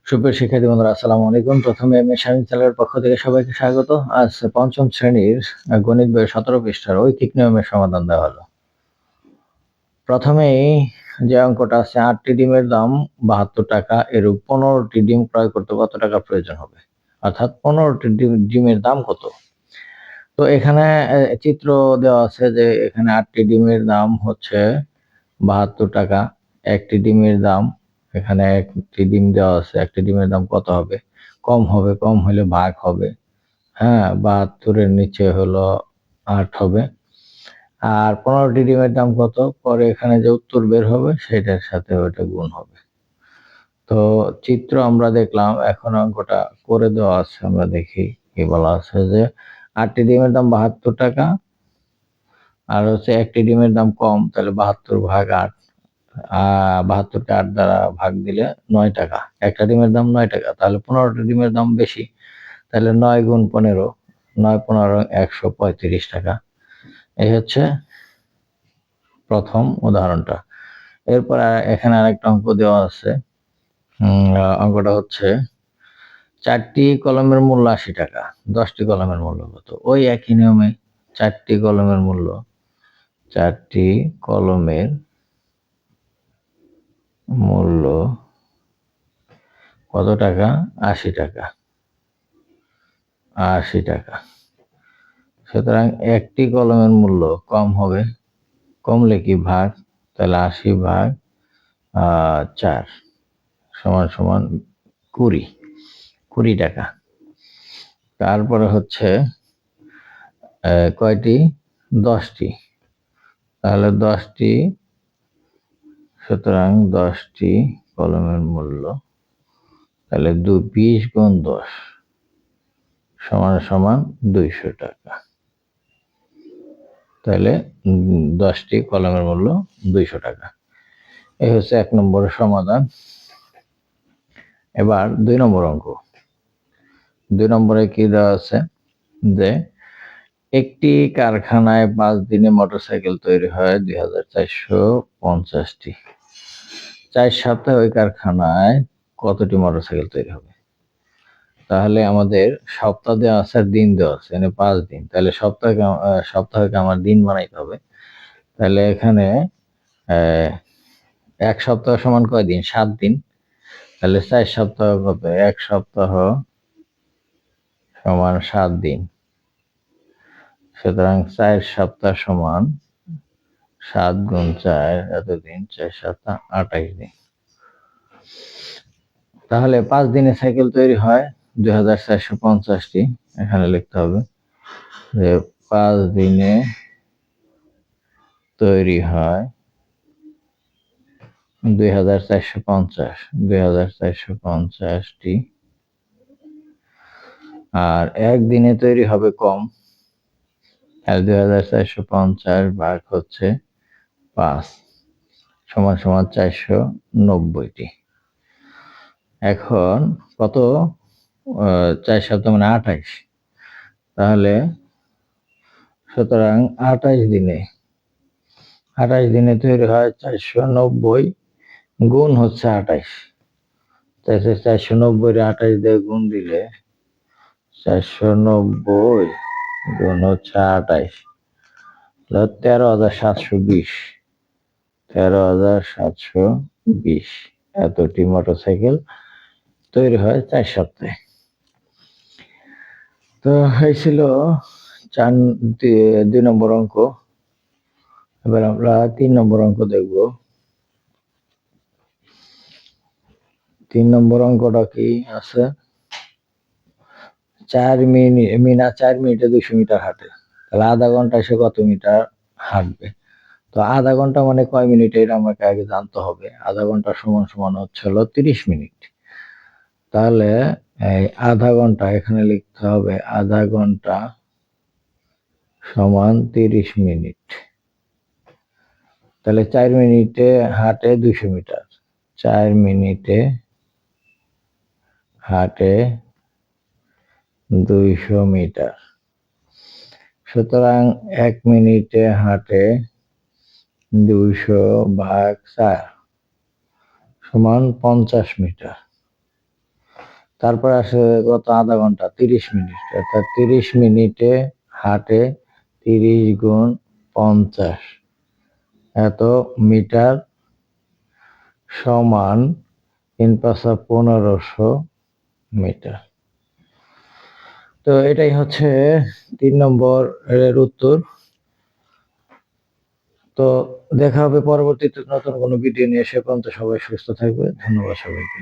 সুপ্রিয় শিক্ষার্থী বন্ধুরা, আসসালামু আলাইকুম। প্রথমে এমএ শামীম চ্যানেলের পক্ষ থেকে সবাইকে স্বাগত। আজ পঞ্চম শ্রেণীর গণিত বইয়ের 17 পৃষ্ঠার ঐকিক নিয়মের সমাধান দেওয়া হলো। প্রথমেই যে অঙ্কটা আছে, 8টি ডিমের দাম 72 টাকা, এরূপ 15টি ডিম ক্রয় করতে কত টাকা প্রয়োজন হবে, অর্থাৎ 15টি ডিমের দাম কত। তো এখানে চিত্র দেওয়া আছে যে এখানে 8টি ডিমের দাম হচ্ছে 72 টাকা। একটি ডিমের দাম, এখানে একটি ডিম দেওয়া আছে, একটি ডিমের দাম কত হবে? কম হবে, কম হলে ভাগ হবে। হ্যাঁ, 72-এর নিচে হলো 8 হবে। আর 15টি ডিমের দাম কত? পরে এখানে যে উত্তর বের হবে সেটার সাথে ওটা গুণ হবে। তো চিত্র আমরা দেখলাম, এখন অঙ্কটা করে দেওয়া আছে, আমরা দেখি কি বলা আছে যে 8টি ডিমের দাম 72 টাকা, আর হচ্ছে একটি ডিমের দাম কম, তাহলে 72 ভাগ 8, 72কে 8 দ্বারা ভাগ দিলে 9 টাকা। একটা ডিমের দাম 9 টাকা, তাহলে 15টি ডিমের দাম বেশি, তাহলে 9 গুণ 15, 9 15 135 টাকা। এই হচ্ছে প্রথম উদাহরণটা। এরপর এখানে আরেকটা অঙ্ক দেওয়া আছে। অঙ্কটা হচ্ছে 4টি কলমের মূল্য 80 টাকা, 10টি কলমের মূল্য কত? ওই একই নিয়মে 4টি কলমের মূল্য, 4টি কলমের মূল্য কত টাকা? 80 টাকা, 80 টাকা। সুতরাং একটি কলমের মূল্য কম হবে, কমলে কি ভাগ, তাহলে 80 ভাগ 4 সমান সমান 20 টাকা। তারপরে হচ্ছে কয়টি? 10টি, তাহলে 10টি, সুতরাং 10টি কলমের মূল্য, তাহলে 20 গুণ 10 সমান সমান 200 টাকা। তাহলে 10টি কলমের মূল্য 200 টাকা। এই হচ্ছে 1 নম্বরের সমাধান। এবার 2 নম্বর অঙ্ক। 2 নম্বরে কি দেওয়া আছে যে একটি কারখানায় 5 দিনে মোটরসাইকেল তৈরি হয় 2450টি। 4 সপ্তাহে ওই কারখানায় কতটি মোটরসাইকেল তৈরি হবে? তাহলে আমাদের সপ্তাহ দেওয়া আছে আর দিন দেওয়া আছে, মানে 5 দিন, তাহলে সপ্তাহকে আমার দিন বানাইতে হবে। তাহলে এখানে 1 সপ্তাহ সমান কয় দিন? 7 দিন। তাহলে 4 সপ্তাহ কত? 1 সপ্তাহ সমান 7 দিন। সুতরাং 4 সপ্তাহ সমান 7 গুণ 4, এতদিন, 4 7 28 দিন। তাহলে 5 দিনে সাইকেল তৈরি হয় 2450টি। এখানে লিখতে হবে যে 5 দিনে তৈরি হয় 2450টি, আর 1 দিনে তৈরি হবে কম, 2450 ভাগ হচ্ছে 5 সমান সমান 490টি। এখন কত? 4 সপ্তাহ মানে 28, তাহলে সুতরাং 28 দিনে তৈরি হয় 490 গুণ হচ্ছে 28। 490 28 দিয়ে গুণ দিলে 490 গুণ হচ্ছে 28, 13,720, 13,720 এতটি মোটরসাইকেল তৈরি হয় 4 সপ্তাহে। তো হয়েছিল 2 নম্বর অঙ্ক। এবার আমরা 3 নম্বর অঙ্ক দেখব। 3 নম্বর অঙ্কটা কি আছে? 4 মিনিটে 200 মিটার হাঁটে, তাহলে আধা ঘন্টা সে কত মিটার হাঁটবে? তো আধা ঘন্টা মানে কয় মিনিট, এটা আমাকে আগে জানতে হবে। আধা ঘন্টা সমান সমান হচ্ছে 30 মিনিট। তাহলে এই আধা ঘন্টা এখানে লিখতে হবে, আধা ঘন্টা সমান 30 মিনিট। তাহলে 4 মিনিটে হাঁটে 200 মিটার, 4 মিনিটে হাঁটে 200 মিটার। সুতরাং 1 মিনিটে হাঁটে 200 ভাগ 4 সমান 50 মিটার। তারপর আসে গত আধা ঘন্টা 30 মিনিট, অর্থাৎ 30 মিনিটে হাঁটে 30 × 50 এত মিটার সমান 3×5=1500 মিটার। তো এটাই হচ্ছে 3 নম্বর এর উত্তর। তো দেখা হবে পরবর্তীতে নতুন কোনো ভিডিও নিয়ে। সে পর্যন্ত সবাই সুস্থ থাকবে। ধন্যবাদ সবাইকে।